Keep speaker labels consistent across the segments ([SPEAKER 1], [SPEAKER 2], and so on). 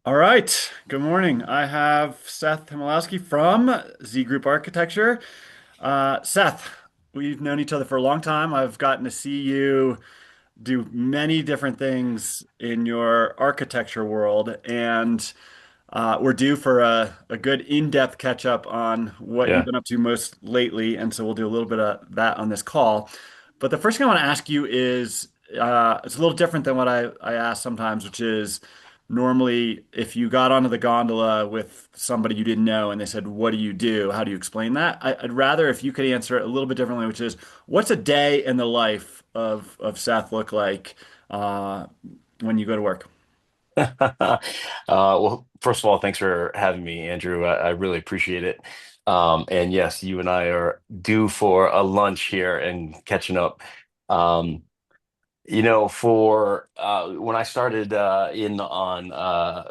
[SPEAKER 1] All right. Good morning. I have Seth Hmielowski from Z Group Architecture. Seth, we've known each other for a long time. I've gotten to see you do many different things in your architecture world, and we're due for a good in-depth catch up on what you've
[SPEAKER 2] Yeah.
[SPEAKER 1] been up to most lately. And so we'll do a little bit of that on this call. But the first thing I want to ask you is it's a little different than what I ask sometimes, which is normally if you got onto the gondola with somebody you didn't know and they said, "What do you do? How do you explain that?" I'd rather if you could answer it a little bit differently, which is, what's a day in the life of Seth look like uh, when you go to work?
[SPEAKER 2] Well, first of all, thanks for having me, Andrew. I really appreciate it. And yes, you and I are due for a lunch here and catching up. Um, for when I started in on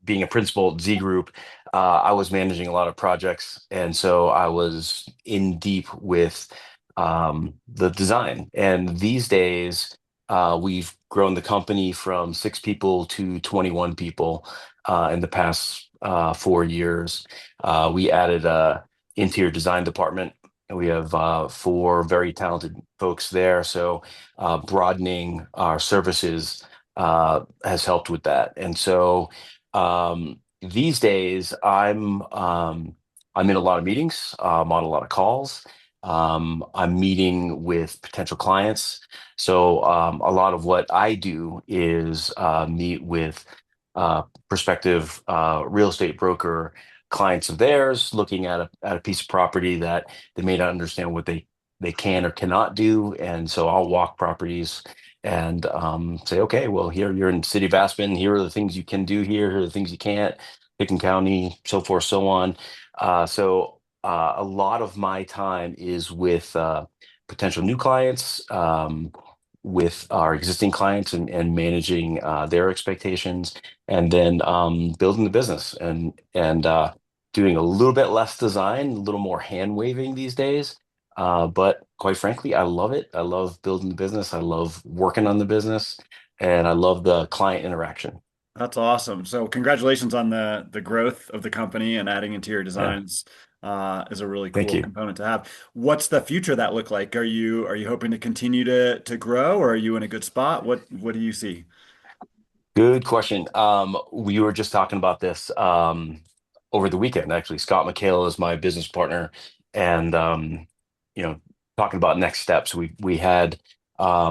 [SPEAKER 2] being a principal at Z Group, I was managing a lot of projects, and so I was in deep with the design. And these days, we've grown the company from 6 people to 21 people in the past 4 years. We added a interior design department, and we have four very talented folks there. So broadening our services has helped with that. And so these days, I'm in a lot of meetings, on a lot of calls. I'm meeting with potential clients. So a lot of what I do is meet with prospective real estate broker clients of theirs, looking at a piece of property that they may not understand what they can or cannot do. And so I'll walk properties and say, okay, well, here you're in the city of Aspen. Here are the things you can do here. Here are the things you can't. Picken County, so forth, so on. A lot of my time is with potential new clients, with our existing clients, and managing their expectations, and then building the business and doing a little bit less design, a little more hand waving these days. But quite frankly, I love it. I love building the business. I love working on the business, and I love the client interaction.
[SPEAKER 1] That's awesome. So congratulations on the growth of the company and adding interior
[SPEAKER 2] Yeah,
[SPEAKER 1] designs is a really
[SPEAKER 2] thank
[SPEAKER 1] cool
[SPEAKER 2] you.
[SPEAKER 1] component to have. What's the future that look like? Are you hoping to continue to grow, or are you in a good spot? What do you see?
[SPEAKER 2] Good question. We were just talking about this over the weekend, actually. Scott McHale is my business partner, and you know, talking about next steps. We had a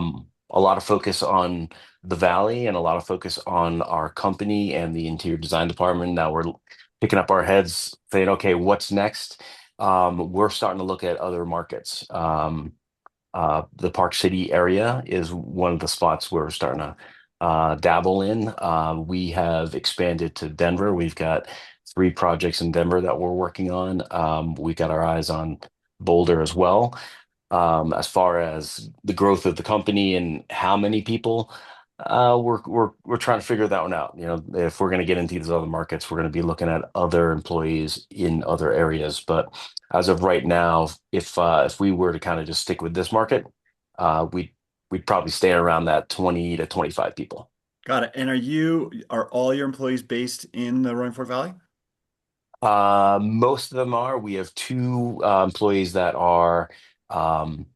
[SPEAKER 2] lot of focus on the Valley and a lot of focus on our company and the interior design department. Now we're picking up our heads, saying, okay, what's next? We're starting to look at other markets. The Park City area is one of the spots we're starting to dabble in. We have expanded to Denver. We've got 3 projects in Denver that we're working on. We got our eyes on Boulder as well. As far as the growth of the company and how many people, we're trying to figure that one out. If we're going to get into these other markets, we're going to be looking at other employees in other areas. But as of right now, if we were to kind of just stick with this market, we'd probably stay around that 20 to 25 people.
[SPEAKER 1] Got it. And are all your employees based in the Roaring Fork Valley?
[SPEAKER 2] Most of them are. We have 2 employees that are um,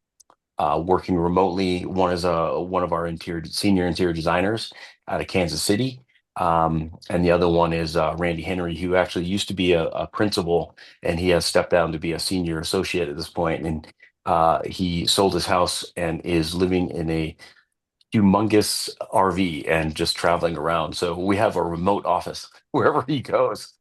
[SPEAKER 2] working remotely. One is one of our senior interior designers out of Kansas City. And the other one is Randy Henry, who actually used to be a principal, and he has stepped down to be a senior associate at this point. And he sold his house and is living in a humongous RV and just traveling around. So we have a remote office wherever he goes.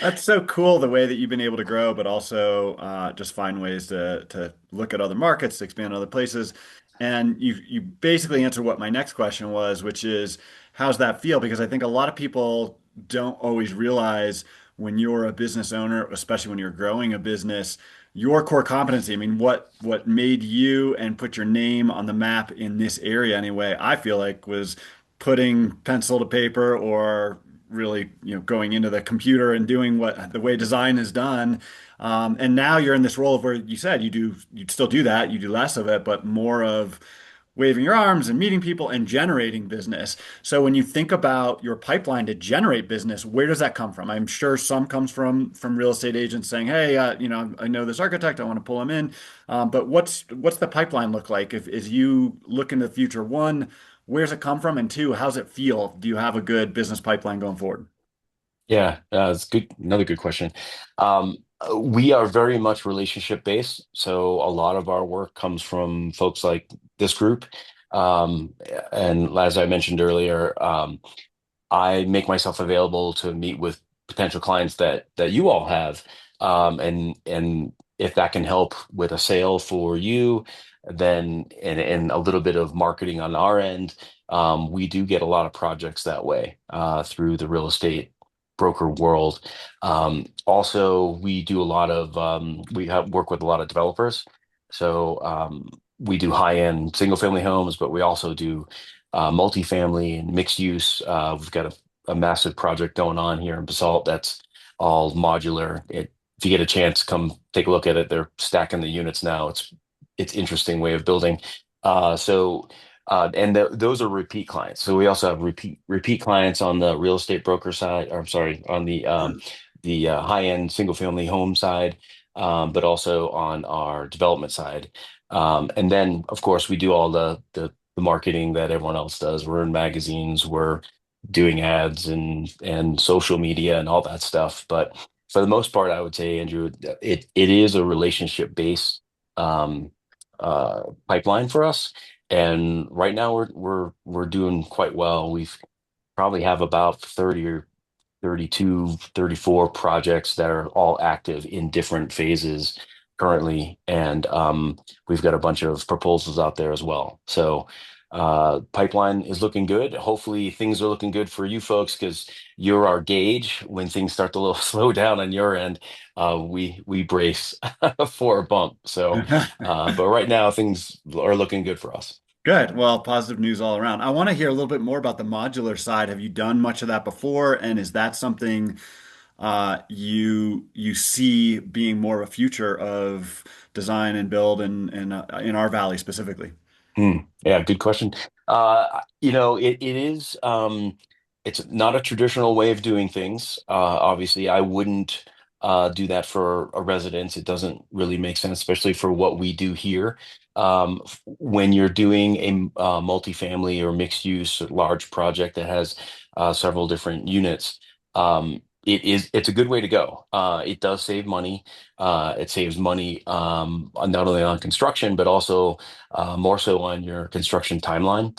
[SPEAKER 1] That's so cool the way that you've been able to grow, but also just find ways to look at other markets, to expand other places. And you basically answered what my next question was, which is how's that feel? Because I think a lot of people don't always realize when you're a business owner, especially when you're growing a business, your core competency. I mean, what made you and put your name on the map in this area anyway, I feel like was putting pencil to paper or really, going into the computer and doing what the way design is done. And now you're in this role of where you said you still do that, you do less of it, but more of waving your arms and meeting people and generating business. So when you think about your pipeline to generate business, where does that come from? I'm sure some comes from real estate agents saying, "Hey, I know this architect, I want to pull him in." But what's the pipeline look like? If as you look into the future, one, where's it come from, and two, how's it feel? Do you have a good business pipeline going forward?
[SPEAKER 2] Yeah, it's good. Another good question. We are very much relationship based, so a lot of our work comes from folks like this group. Um, and as I mentioned earlier, I make myself available to meet with potential clients that you all have, and if that can help with a sale for you, then and a little bit of marketing on our end, we do get a lot of projects that way through the real estate broker world. Also, we do a lot of we have work with a lot of developers, so we do high-end single-family homes, but we also do multifamily and mixed use. We've got a massive project going on here in Basalt that's all modular. If you get a chance, come take a look at it. They're stacking the units now. It's interesting way of building. So and those are repeat clients. So we also have repeat clients on the real estate broker side, or I'm sorry, on the high-end single family home side, but also on our development side. And then, of course, we do all the marketing that everyone else does. We're in magazines, we're doing ads and social media and all that stuff. But for the most part, I would say, Andrew, it is a relationship based um, pipeline for us. And right now we're doing quite well. We've probably have about 30 or 32, 34 projects that are all active in different phases currently. And we've got a bunch of proposals out there as well. So pipeline is looking good. Hopefully things are looking good for you folks because you're our gauge. When things start to little slow down on your end, we brace for a bump. So, but right now things are looking good for us.
[SPEAKER 1] Good. Well, positive news all around. I want to hear a little bit more about the modular side. Have you done much of that before? And is that something you see being more of a future of design and build in our valley specifically?
[SPEAKER 2] Yeah, good question. It is it's not a traditional way of doing things. Obviously, I wouldn't do that for a residence. It doesn't really make sense, especially for what we do here. When you're doing a multifamily or mixed use large project that has several different units, it's a good way to go. It does save money. It saves money not only on construction, but also more so on your construction timeline.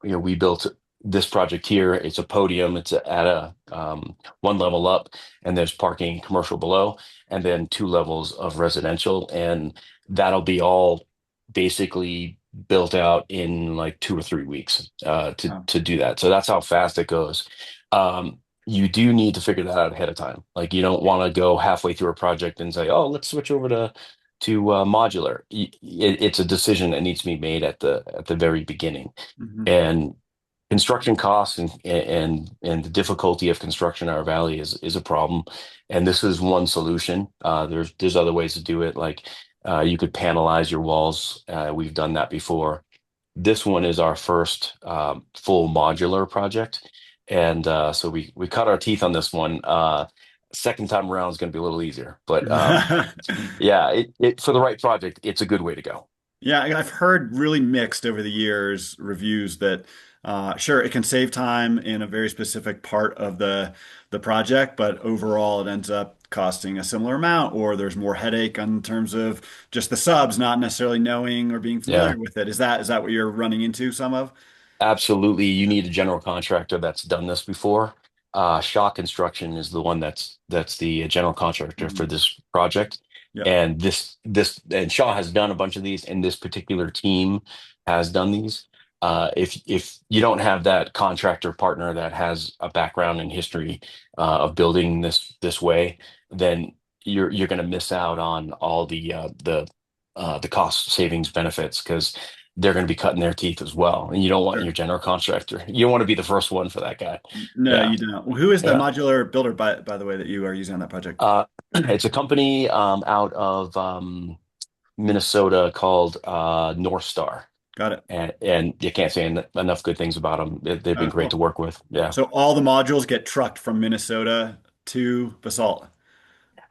[SPEAKER 2] We built this project here. It's a podium. It's at a one level up, and there's parking commercial below, and then two levels of residential, and that'll be all basically built out in like 2 or 3 weeks
[SPEAKER 1] Oh.
[SPEAKER 2] to do that. So that's how fast it goes. You do need to figure that out ahead of time. Like you don't want to go halfway through a project and say, "Oh, let's switch over to modular." It's a decision that needs to be made at the very beginning.
[SPEAKER 1] Mhm.
[SPEAKER 2] And construction costs and the difficulty of construction in our valley is a problem. And this is one solution. There's other ways to do it. Like you could panelize your walls. We've done that before. This one is our first full modular project, and so we cut our teeth on this one. Second time around is going to be a little easier, but yeah, it for the right project, it's a good way to go.
[SPEAKER 1] Yeah, I've heard really mixed over the years reviews that sure it can save time in a very specific part of the project, but overall it ends up costing a similar amount, or there's more headache in terms of just the subs not necessarily knowing or being
[SPEAKER 2] Yeah.
[SPEAKER 1] familiar with it. Is that what you're running into some of?
[SPEAKER 2] Absolutely. You need a general contractor that's done this before. Shaw Construction is the one that's the general contractor for
[SPEAKER 1] Mhm.
[SPEAKER 2] this project.
[SPEAKER 1] Yep.
[SPEAKER 2] And and Shaw has done a bunch of these, and this particular team has done these. If you don't have that contractor partner that has a background and history of building this way, then you're going to miss out on all the cost savings benefits because they're going to be cutting their teeth as well. And you don't want your
[SPEAKER 1] Sure.
[SPEAKER 2] general contractor. You don't want to be the first one for that guy.
[SPEAKER 1] No,
[SPEAKER 2] Yeah.
[SPEAKER 1] you don't. Well, who is the
[SPEAKER 2] Yeah.
[SPEAKER 1] modular builder by the way that you are using on that project?
[SPEAKER 2] It's a company out of Minnesota called North Star.
[SPEAKER 1] Got it.
[SPEAKER 2] and you can't say enough good things about them. They've been great to
[SPEAKER 1] Cool.
[SPEAKER 2] work with. Yeah.
[SPEAKER 1] So all the modules get trucked from Minnesota to Basalt.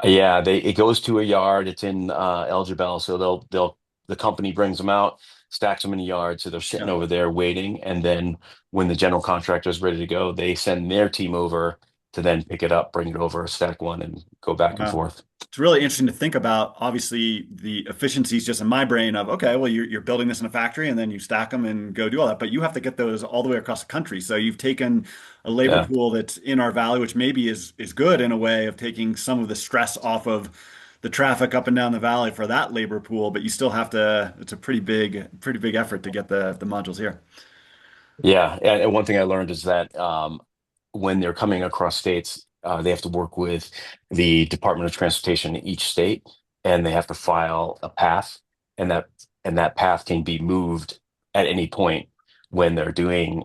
[SPEAKER 2] Yeah, they it goes to a yard. It's in El Jabal, so they'll the company brings them out, stacks them in a yard, so they're sitting
[SPEAKER 1] Yeah.
[SPEAKER 2] over there waiting. And then when the general contractor is ready to go, they send their team over to then pick it up, bring it over, stack one, and go back and
[SPEAKER 1] Wow.
[SPEAKER 2] forth.
[SPEAKER 1] It's really interesting to think about. Obviously, the efficiencies just in my brain of, okay, well, you're building this in a factory and then you stack them and go do all that. But you have to get those all the way across the country. So you've taken a labor
[SPEAKER 2] Yeah,
[SPEAKER 1] pool that's in our valley, which maybe is good in a way of taking some of the stress off of the traffic up and down the valley for that labor pool. But you still have to, it's a pretty big effort to get the modules here.
[SPEAKER 2] yeah. And one thing I learned is that when they're coming across states, they have to work with the Department of Transportation in each state, and they have to file a path, and that path can be moved at any point when they're doing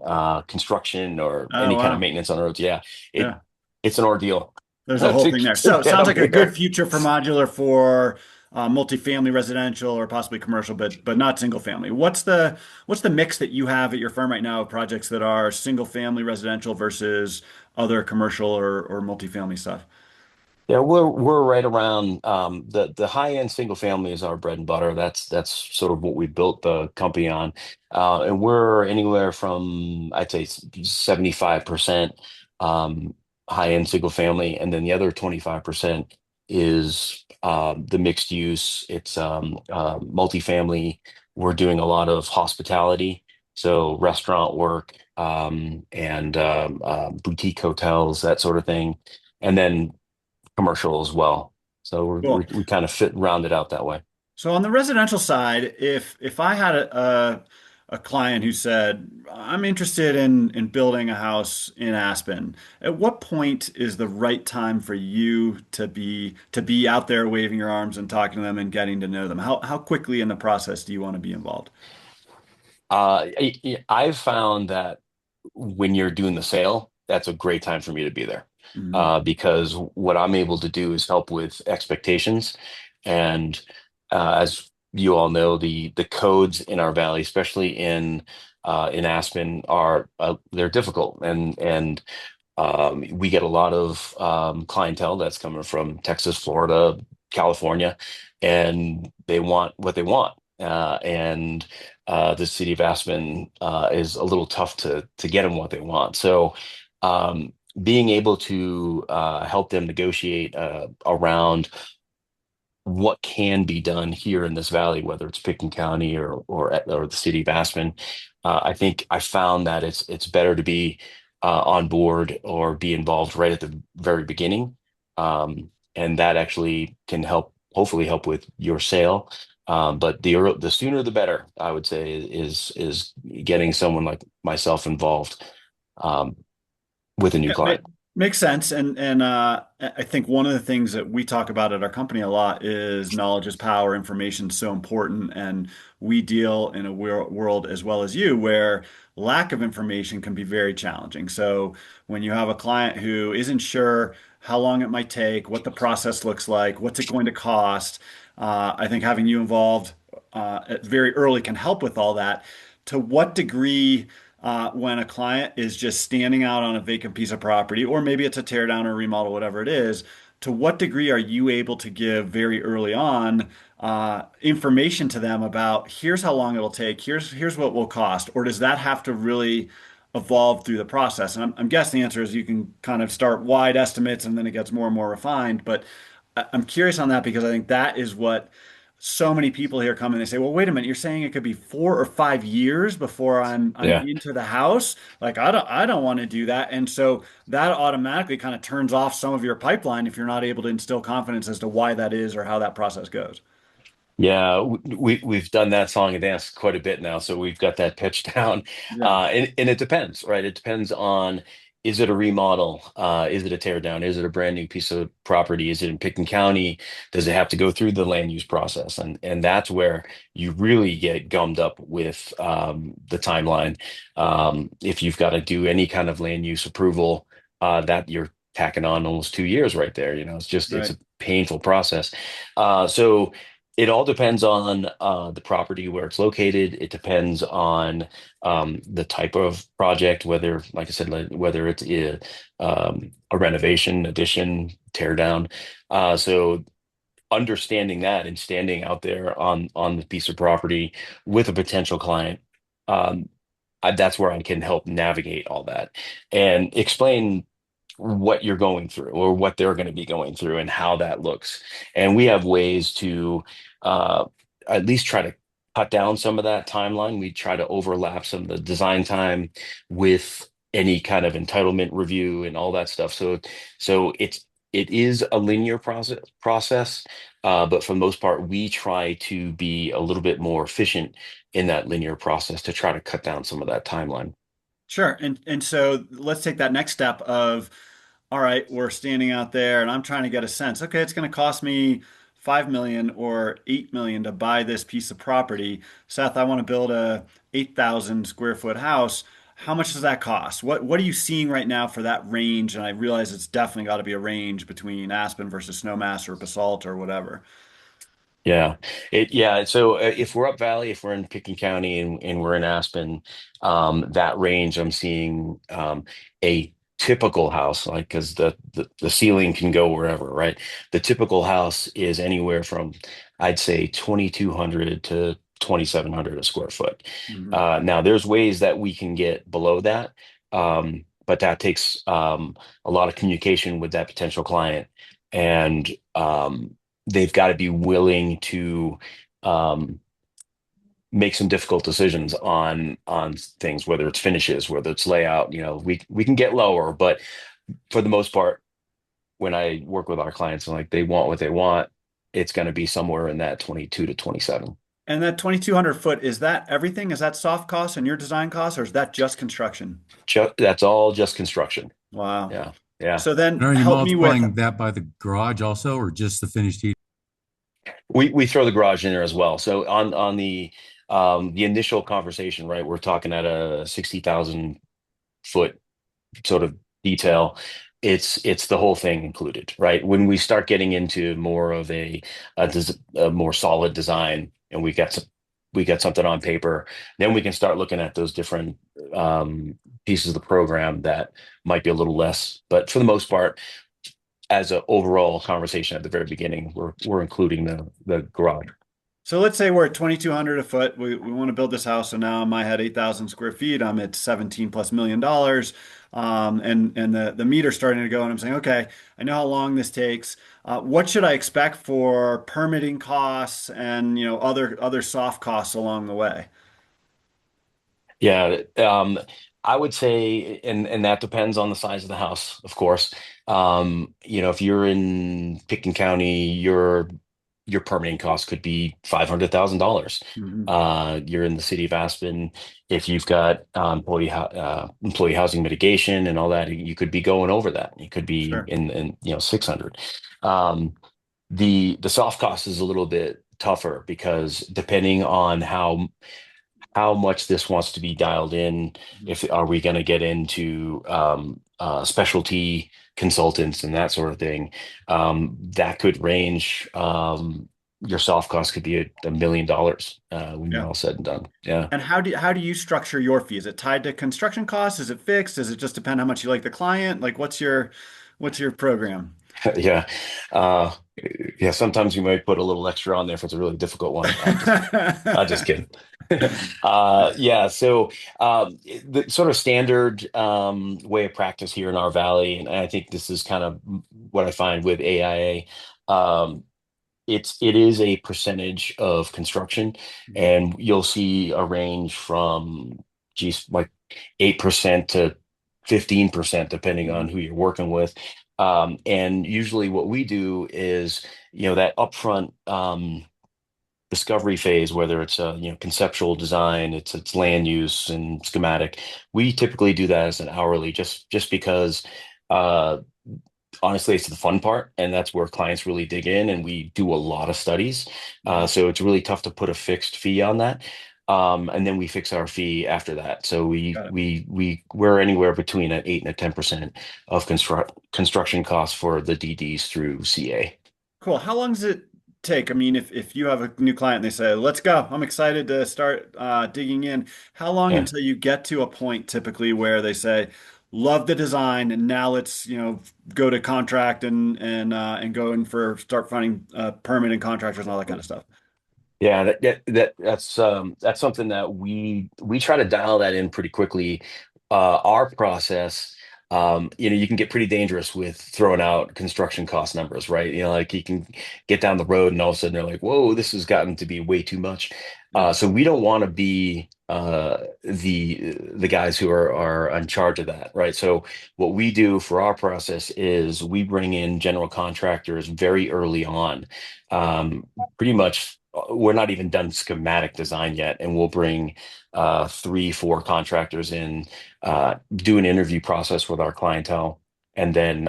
[SPEAKER 2] construction or
[SPEAKER 1] Oh,
[SPEAKER 2] any kind of
[SPEAKER 1] wow.
[SPEAKER 2] maintenance on the roads. Yeah, it
[SPEAKER 1] Yeah.
[SPEAKER 2] it's an ordeal
[SPEAKER 1] There's a whole
[SPEAKER 2] to
[SPEAKER 1] thing there. So it
[SPEAKER 2] get
[SPEAKER 1] sounds
[SPEAKER 2] them
[SPEAKER 1] like a good
[SPEAKER 2] here.
[SPEAKER 1] future for modular for multifamily residential or possibly commercial, but not single family. What's the mix that you have at your firm right now of projects that are single family residential versus other commercial or multifamily stuff?
[SPEAKER 2] Yeah, we're right around the high end single family is our bread and butter. That's sort of what we built the company on, and we're anywhere from I'd say 75% um, high end single family, and then the other 25% is the mixed use. It's multifamily. We're doing a lot of hospitality, so restaurant work and boutique hotels, that sort of thing, and then commercial as well. So
[SPEAKER 1] Cool.
[SPEAKER 2] we kind of fit rounded out that way.
[SPEAKER 1] So on the residential side, if I had a client who said, I'm interested in building a house in Aspen, at what point is the right time for you to be out there waving your arms and talking to them and getting to know them? How quickly in the process do you want to be involved?
[SPEAKER 2] I've found that when you're doing the sale, that's a great time for me to be there.
[SPEAKER 1] Mhm.
[SPEAKER 2] Because what I'm able to do is help with expectations. And as you all know, the codes in our valley, especially in Aspen, are they're difficult, and we get a lot of clientele that's coming from Texas, Florida, California, and they want what they want. And the city of Aspen is a little tough to get them what they want. So being able to help them negotiate around what can be done here in this valley, whether it's Pickens County or the city of Aspen. I think I found that it's better to be on board or be involved right at the very beginning, and that actually can hopefully help with your sale. But the sooner the better, I would say, is getting someone like myself involved um, with a new
[SPEAKER 1] Yeah,
[SPEAKER 2] client.
[SPEAKER 1] makes sense. And I think one of the things that we talk about at our company a lot is knowledge is power, information is so important, and we deal in a world as well as you where lack of information can be very challenging. So when you have a client who isn't sure how long it might take, what the process looks like, what's it going to cost, I think having you involved very early can help with all that. To what degree? When a client is just standing out on a vacant piece of property, or maybe it's a tear down or remodel, whatever it is, to what degree are you able to give very early on information to them about here's how long it'll take, here's what will cost, or does that have to really evolve through the process? And I'm guessing the answer is you can kind of start wide estimates and then it gets more and more refined. But I'm curious on that because I think that is what so many people here come and they say, "Well, wait a minute, you're saying it could be 4 or 5 years before I'm
[SPEAKER 2] Yeah.
[SPEAKER 1] into the house? Like I don't want to do that." And so that automatically kind of turns off some of your pipeline if you're not able to instill confidence as to why that is or how that process goes.
[SPEAKER 2] Yeah, we've done that song and dance quite a bit now, so we've got that pitch down.
[SPEAKER 1] Yeah,
[SPEAKER 2] And it depends, right? It depends on, is it a remodel? Is it a tear down? Is it a brand new piece of property? Is it in Pickens County? Does it have to go through the land use process? And that's where you really get gummed up with the timeline. If you've got to do any kind of land use approval, that you're tacking on almost 2 years right there. It's just it's
[SPEAKER 1] right.
[SPEAKER 2] a painful process. So. It all depends on the property where it's located. It depends on the type of project, whether, like I said, whether it's a renovation, addition, tear down. So understanding that and standing out there on the piece of property with a potential client, um, that's where I can help navigate all that and explain what you're going through or what they're going to be going through and how that looks. And we have ways to uh, at least try to cut down some of that timeline. We try to overlap some of the design time with any kind of entitlement review and all that stuff. So it is a linear process, but for the most part, we try to be a little bit more efficient in that linear process to try to cut down some of that timeline.
[SPEAKER 1] Sure. And so let's take that next step of, all right, we're standing out there and I'm trying to get a sense. Okay, it's going to cost me 5 million or 8 million to buy this piece of property. Seth, I want to build a 8,000 square foot house. How much does that cost? What are you seeing right now for that range? And I realize it's definitely got to be a range between Aspen versus Snowmass or Basalt or whatever.
[SPEAKER 2] Yeah. So if we're up Valley, if we're in Pickens County and we're in Aspen, that range I'm seeing a typical house, like because the ceiling can go wherever, right? The typical house is anywhere from I'd say 2,200 to 2,700 a square foot.
[SPEAKER 1] Mhm.
[SPEAKER 2] Now there's ways that we can get below that, but that takes a lot of communication with that potential client and they've got to be willing to um, make some difficult decisions on things, whether it's finishes, whether it's layout. We can get lower, but for the most part, when I work with our clients and like they want what they want, it's going to be somewhere in that 22 to 27.
[SPEAKER 1] And that 2,200 foot, is that everything? Is that soft costs and your design costs, or is that just construction?
[SPEAKER 2] That's all just construction.
[SPEAKER 1] Wow.
[SPEAKER 2] Yeah, yeah.
[SPEAKER 1] So
[SPEAKER 3] And
[SPEAKER 1] then
[SPEAKER 3] are you
[SPEAKER 1] help me with,
[SPEAKER 3] multiplying that by the garage also, or just the finished heat?
[SPEAKER 2] We throw the garage in there as well. So on the initial conversation, right, we're talking at a 60,000 foot sort of detail. It's the whole thing included, right? When we start getting into more of a more solid design, and we got something on paper, then we can start looking at those different pieces of the program that might be a little less. But for the most part, as an overall conversation at the very beginning, we're including the garage.
[SPEAKER 1] so let's say we're at 2,200 a foot. We want to build this house. So now in my head, 8,000 square feet. I'm at 17 plus million dollars. And the meter's starting to go. And I'm saying, okay, I know how long this takes. What should I expect for permitting costs and, other soft costs along the way?
[SPEAKER 2] Yeah, I would say, and that depends on the size of the house, of course. If you're in Pickens County, your permitting cost could be $500,000.
[SPEAKER 1] Hmm.
[SPEAKER 2] You're in the city of Aspen, if you've got employee housing mitigation and all that, you could be going over that. You could be
[SPEAKER 1] Sure.
[SPEAKER 2] in 600. Um, the soft cost is a little bit tougher because depending on how much this wants to be dialed in. If are we going to get into specialty consultants and that sort of thing? That could range. Your soft cost could be $1 million when you're
[SPEAKER 1] Yeah.
[SPEAKER 2] all said and done. Yeah.
[SPEAKER 1] And how do you structure your fee? Is it tied to construction costs? Is it fixed? Does it just depend how much you like the client? Like what's your program?
[SPEAKER 2] Yeah. Uh, yeah. Sometimes you might put a little extra on there if it's a really difficult one. I just kidding. Yeah, so the sort of standard way of practice here in our valley, and I think this is kind of what I find with AIA. It is a percentage of construction, and you'll see a range from geez, like 8% to 15%, depending on
[SPEAKER 1] Mhm.
[SPEAKER 2] who you're working with. And usually, what we do is, that upfront. Discovery phase, whether it's conceptual design, it's land use and schematic. We typically do that as an hourly, just because uh, honestly, it's the fun part, and that's where clients really dig in, and we do a lot of studies.
[SPEAKER 1] Mhm.
[SPEAKER 2] So it's really tough to put a fixed fee on that. And then we fix our fee after that. So we
[SPEAKER 1] Got it.
[SPEAKER 2] we we we're anywhere between an 8 and a 10% of construction costs for the DDs through CA.
[SPEAKER 1] Cool. How long does it take? I mean, if you have a new client and they say, "Let's go," I'm excited to start digging in. How long
[SPEAKER 2] Yeah.
[SPEAKER 1] until you get to a point typically where they say, "Love the design," and now let's, go to contract and go in for start finding permanent contractors and all that kind of stuff.
[SPEAKER 2] Yeah, that's something that we try to dial that in pretty quickly. Our process, you can get pretty dangerous with throwing out construction cost numbers, right? Like you can get down the road and all of a sudden they're like, "Whoa, this has gotten to be way too much."
[SPEAKER 1] Yeah.
[SPEAKER 2] So we don't want to be the guys who are in charge of that, right? So what we do for our process is we bring in general contractors very early on. Pretty much we're not even done schematic design yet, and we'll bring three, four contractors in, do an interview process with our clientele, and then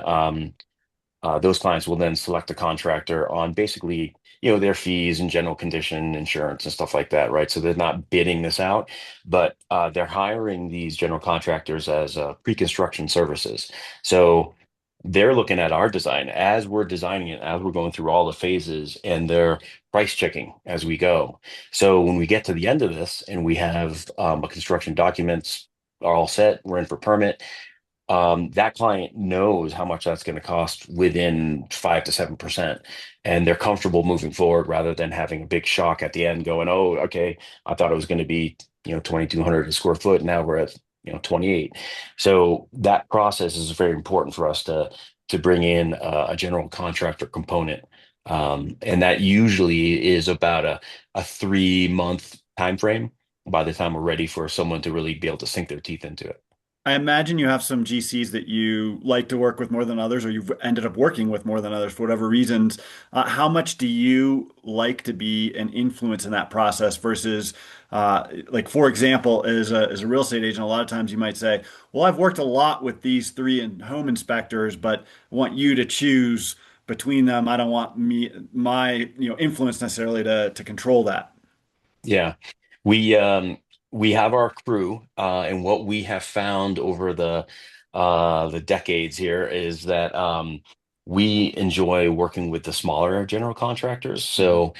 [SPEAKER 2] those clients will then select a contractor on basically, their fees and general condition insurance and stuff like that, right? So they're not bidding this out, but they're hiring these general contractors as pre-construction services. So they're looking at our design as we're designing it, as we're going through all the phases, and they're price checking as we go. So when we get to the end of this and we have a construction documents are all set, we're in for permit, that client knows how much that's going to cost within 5 to 7%, and they're comfortable moving forward rather than having a big shock at the end, going, "Oh, okay, I thought it was going to be 2,200 a square foot. Now we're at 28." So that process is very important for us to bring in a general contractor component, and that usually is about a 3 month time frame by the time we're ready for someone to really be able to sink their teeth into it.
[SPEAKER 1] I imagine you have some GCs that you like to work with more than others, or you've ended up working with more than others for whatever reasons. How much do you like to be an influence in that process versus, like, for example, as a real estate agent, a lot of times you might say, "Well, I've worked a lot with these three home inspectors, but I want you to choose between them. I don't want my, influence necessarily to control that."
[SPEAKER 2] Yeah, we have our crew, and what we have found over the decades here is that we enjoy working with the smaller general contractors.
[SPEAKER 1] Mhm.
[SPEAKER 2] So,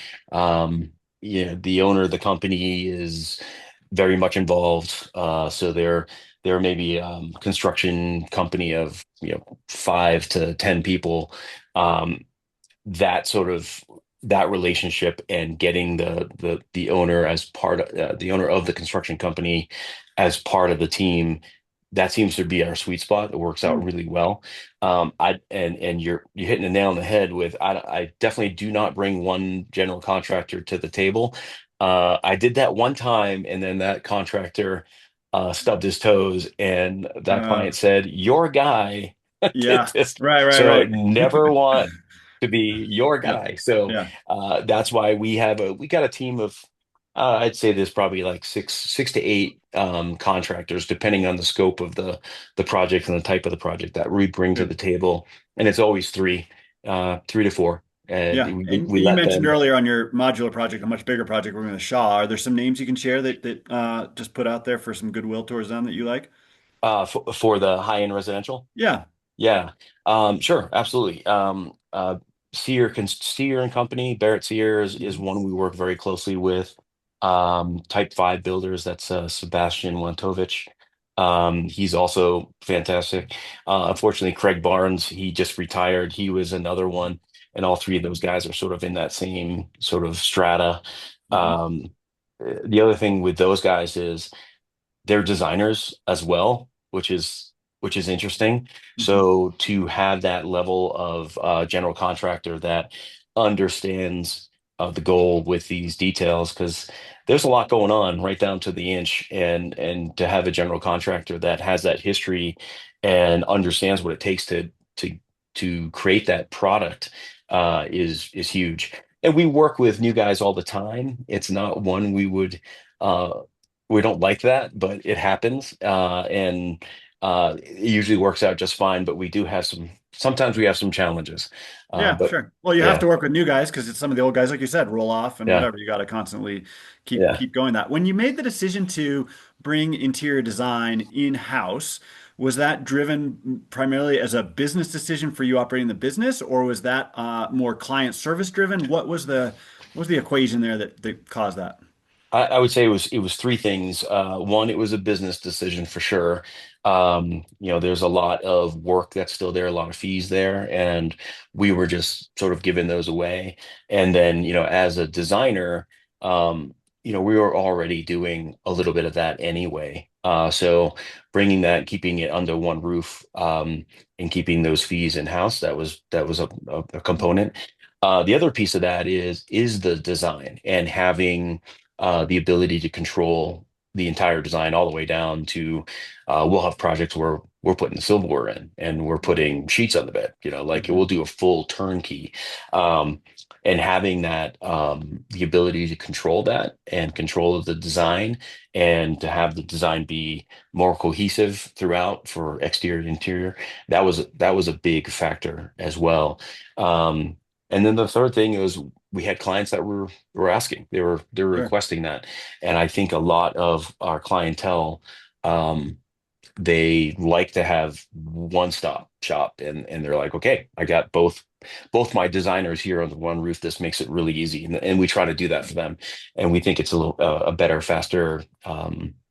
[SPEAKER 2] the owner of the company is very much involved. So they're maybe construction company of 5 to 10 people. Um, that sort of that relationship and getting the owner as part of the owner of the construction company as part of the team, that seems to be our sweet spot. It works out
[SPEAKER 1] Mm.
[SPEAKER 2] really well. I and you're hitting the nail on the head with I definitely do not bring one general contractor to the table. I did that one time, and then that contractor stubbed his toes, and that
[SPEAKER 1] Uh,
[SPEAKER 2] client said, "Your guy did
[SPEAKER 1] yeah,
[SPEAKER 2] this."
[SPEAKER 1] right, right,
[SPEAKER 2] So
[SPEAKER 1] right.
[SPEAKER 2] never want to be your
[SPEAKER 1] Yeah,
[SPEAKER 2] guy. So
[SPEAKER 1] yeah,
[SPEAKER 2] that's why we got a team of I'd say there's probably like six to eight contractors, depending on the scope of the project and the type of the project that we bring to the
[SPEAKER 1] good.
[SPEAKER 2] table, and it's always three to four, and
[SPEAKER 1] Yeah,
[SPEAKER 2] we
[SPEAKER 1] and
[SPEAKER 2] we
[SPEAKER 1] you
[SPEAKER 2] let
[SPEAKER 1] mentioned
[SPEAKER 2] them
[SPEAKER 1] earlier on your modular project, a much bigger project working with Shaw. Are there some names you can share that just put out there for some goodwill towards them that you like?
[SPEAKER 2] for the high end residential.
[SPEAKER 1] Yeah.
[SPEAKER 2] Yeah, sure, absolutely. Sear and Company, Barrett Sear is
[SPEAKER 1] Mhm.
[SPEAKER 2] one we work very closely with. Type 5 builders, that's Sebastian Wantovich. He's also fantastic. Unfortunately, Craig Barnes, he just retired. He was another one, and all three of those guys are sort of in that same sort of strata.
[SPEAKER 1] Mhm.
[SPEAKER 2] The other thing with those guys is they're designers as well, which is interesting.
[SPEAKER 1] Mhm.
[SPEAKER 2] So to have that level of general contractor that understands the goal with these details, because there's a lot going on right down to the inch, and to have a general contractor that has that history and understands what it takes to to create that product is huge. And we work with new guys all the time. It's not one uh, we don't like that, but it happens, and it usually works out just fine. But we do have sometimes we have some challenges.
[SPEAKER 1] Yeah,
[SPEAKER 2] But
[SPEAKER 1] sure. Well, you have
[SPEAKER 2] yeah,
[SPEAKER 1] to work with new guys because it's some of the old guys, like you said, roll off and
[SPEAKER 2] yeah,
[SPEAKER 1] whatever. You got to constantly
[SPEAKER 2] yeah.
[SPEAKER 1] keep going that. When you made the decision to bring interior design in-house, was that driven primarily as a business decision for you operating the business, or was that more client service driven? What was the equation there that caused that?
[SPEAKER 2] I would say it was three things. One, it was a business decision for sure. There's a lot of work that's still there, a lot of fees there, and we were just sort of giving those away. And then, as a designer, we were already doing a little bit of that anyway. So bringing that, keeping it under one roof, and keeping those fees in house, that was a component. The other piece of that is the design and having the ability to control the entire design all the way down to we'll have projects where we're putting the silverware in and we're putting sheets on the bed, like
[SPEAKER 1] Mhm.
[SPEAKER 2] we'll do a full turnkey. Um, and having that the ability to control that and control of the design and to have the design be more cohesive throughout for exterior and interior, that was a big factor as well. Um, and then the third thing is we had clients that were asking. They were
[SPEAKER 1] Sure.
[SPEAKER 2] requesting that. And I think a lot of our clientele, um, they like to have one stop shop and they're like, okay, I got both my designers here under one roof. This makes it really easy. And we try to do that for them. And we think it's a little a better, faster, and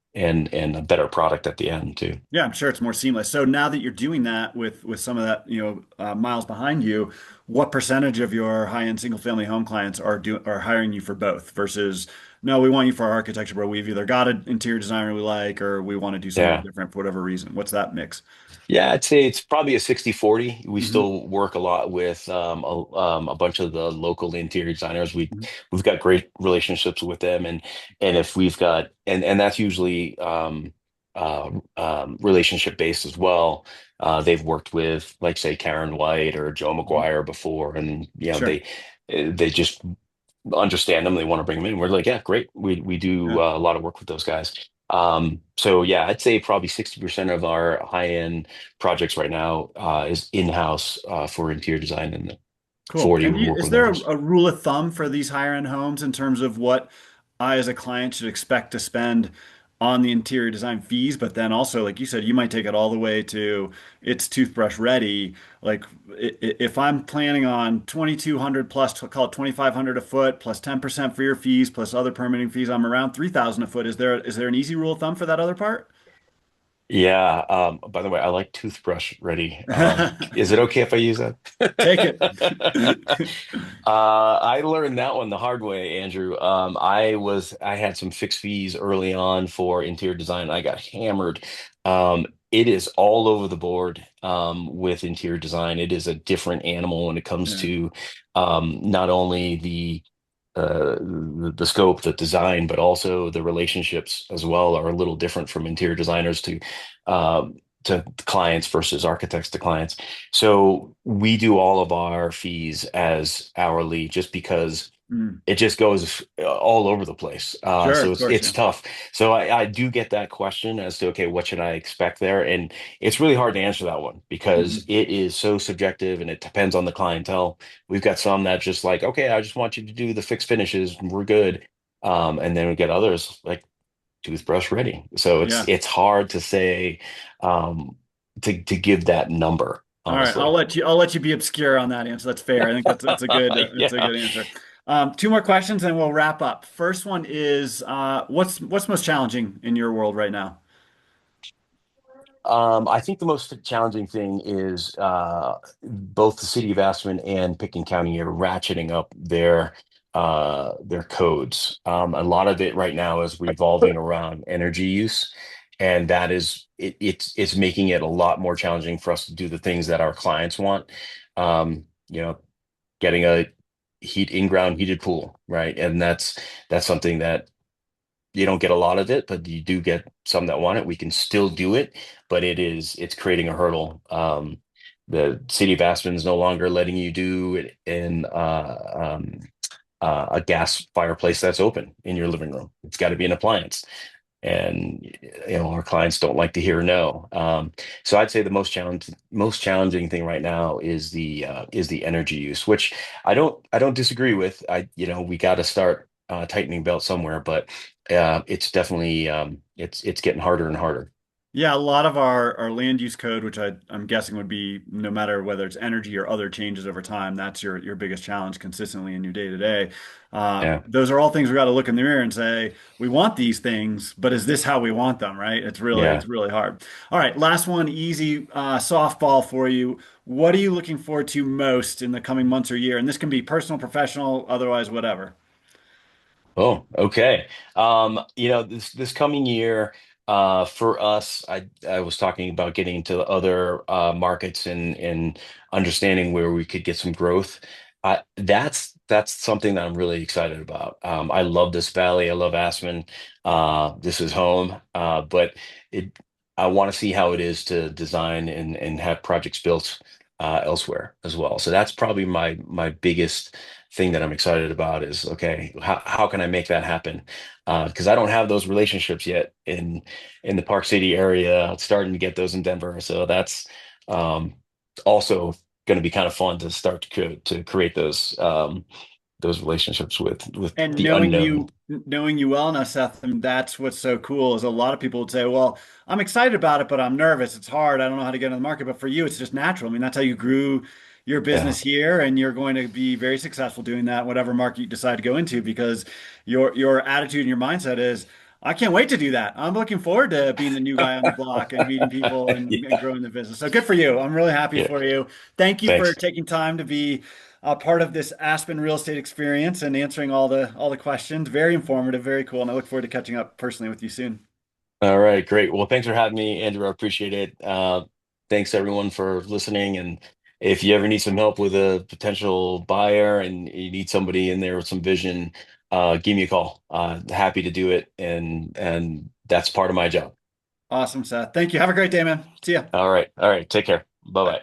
[SPEAKER 2] a better product at the end too.
[SPEAKER 1] Yeah, I'm sure it's more seamless. So now that you're doing that with some of that, miles behind you, what percentage of your high-end single-family home clients are hiring you for both versus no, we want you for our architecture, but we've either got an interior designer we like or we want to do something
[SPEAKER 2] Yeah.
[SPEAKER 1] different for whatever reason. What's that mix?
[SPEAKER 2] Yeah, I'd say it's probably a 60-40. We
[SPEAKER 1] Hmm.
[SPEAKER 2] still work a lot with a bunch of the local interior designers.
[SPEAKER 1] Hmm.
[SPEAKER 2] We've got great relationships with them, and if we've got and that's usually relationship based as well. They've worked with, like, say, Karen White or Joe
[SPEAKER 1] Hmm.
[SPEAKER 2] McGuire before, and
[SPEAKER 1] Sure.
[SPEAKER 2] they just understand them. They want to bring them in. We're like, yeah, great. We do
[SPEAKER 1] Yeah.
[SPEAKER 2] a lot of work with those guys. So yeah, I'd say probably 60% of our high-end projects right now is in-house for interior design, and
[SPEAKER 1] Cool.
[SPEAKER 2] 40
[SPEAKER 1] And
[SPEAKER 2] we work
[SPEAKER 1] is
[SPEAKER 2] with
[SPEAKER 1] there
[SPEAKER 2] others.
[SPEAKER 1] a rule of thumb for these higher end homes in terms of what I, as a client, should expect to spend on the interior design fees? But then also, like you said, you might take it all the way to it's toothbrush ready. Like if I'm planning on 2,200 plus, call it 2,500 a foot plus 10% for your fees plus other permitting fees, I'm around 3,000 a foot. Is there an easy rule of thumb for that other part?
[SPEAKER 2] Yeah. By the way, I like toothbrush ready. Is it okay if I use that?
[SPEAKER 1] Take it.
[SPEAKER 2] I learned that one the hard way, Andrew. I had some fixed fees early on for interior design. I got hammered. It is all over the board with interior design. It is a different animal when it comes
[SPEAKER 1] Yeah.
[SPEAKER 2] to not only the scope, the design, but also the relationships as well are a little different from interior designers to clients versus architects to clients. So we do all of our fees as hourly just because
[SPEAKER 1] Mm.
[SPEAKER 2] it just goes all over the place.
[SPEAKER 1] Sure,
[SPEAKER 2] So
[SPEAKER 1] of
[SPEAKER 2] it's
[SPEAKER 1] course, yeah.
[SPEAKER 2] it's tough. So I do get that question as to, okay, what should I expect there? And it's really hard to answer that one because
[SPEAKER 1] Mhm.
[SPEAKER 2] it is so subjective and it depends on the clientele. We've got some that just like, okay, I just want you to do the fixed finishes and we're good. And then we get others like toothbrush ready. So it's
[SPEAKER 1] Yeah.
[SPEAKER 2] it's hard to say um, to give that number,
[SPEAKER 1] All right, I'll
[SPEAKER 2] honestly.
[SPEAKER 1] let you be obscure on that answer. That's fair. I think that's a good it's a
[SPEAKER 2] Yeah.
[SPEAKER 1] good answer. Two more questions and we'll wrap up. First one is what's most challenging in your world right now?
[SPEAKER 2] I think the most challenging thing is both the city of Aspen and Pickens County are ratcheting up their codes. A lot of it right now is revolving around energy use, and that is it's making it a lot more challenging for us to do the things that our clients want. Um, you know, getting a heat in-ground heated pool, right? And that's something that you don't get a lot of it, but you do get some that want it. We can still do it, but it's creating a hurdle. The city of Aspen is no longer letting you do it in a gas fireplace that's open in your living room. It's got to be an appliance. and our clients don't like to hear no. So I'd say the most challenging thing right now is the energy use, which I don't disagree with. We got to start tightening belt somewhere, but it's definitely it's getting harder and harder.
[SPEAKER 1] Yeah, a lot of our land use code, which I'm guessing would be no matter whether it's energy or other changes over time, that's your biggest challenge consistently in your day to day.
[SPEAKER 2] Yeah,
[SPEAKER 1] Those are all things we got to look in the mirror and say, we want these things, but is this how we want them, right?
[SPEAKER 2] yeah.
[SPEAKER 1] It's really hard. All right, last one, easy softball for you. What are you looking forward to most in the coming months or year? And this can be personal, professional, otherwise, whatever.
[SPEAKER 2] Oh, okay. This coming year, for us, I was talking about getting into other markets and understanding where we could get some growth. That's something that I'm really excited about. I love this valley. I love Aspen. This is home. But it, I want to see how it is to design and have projects built elsewhere as well. So that's probably my biggest thing that I'm excited about is, okay, how can I make that happen? Because I don't have those relationships yet in the Park City area. Starting to get those in Denver, so that's um, also going to be kind of fun to start to create those relationships with
[SPEAKER 1] And
[SPEAKER 2] the unknown.
[SPEAKER 1] knowing you well now, Seth, and that's what's so cool is a lot of people would say, well, I'm excited about it, but I'm nervous. It's hard. I don't know how to get in the market. But for you, it's just natural. I mean, that's how you grew your
[SPEAKER 2] Yeah.
[SPEAKER 1] business here, and you're going to be very successful doing that, whatever market you decide to go into, because your attitude and your mindset is, I can't wait to do that. I'm looking forward to being the new guy on the block and meeting people and
[SPEAKER 2] Yeah.
[SPEAKER 1] growing the business. So good for you. I'm really happy
[SPEAKER 2] Yeah.
[SPEAKER 1] for you. Thank you for
[SPEAKER 2] Thanks.
[SPEAKER 1] taking time to be part of this Aspen Real Estate Experience and answering all the questions. Very informative, very cool, and I look forward to catching up personally with you soon.
[SPEAKER 2] All right, great. Well, thanks for having me, Andrew. I appreciate it. Thanks everyone for listening. And if you ever need some help with a potential buyer and you need somebody in there with some vision, give me a call. Happy to do it, and that's part of my job.
[SPEAKER 1] Awesome, Seth. Thank you. Have a great day, man. See ya.
[SPEAKER 2] All right, all right. Take care. Bye
[SPEAKER 1] Bye.
[SPEAKER 2] bye.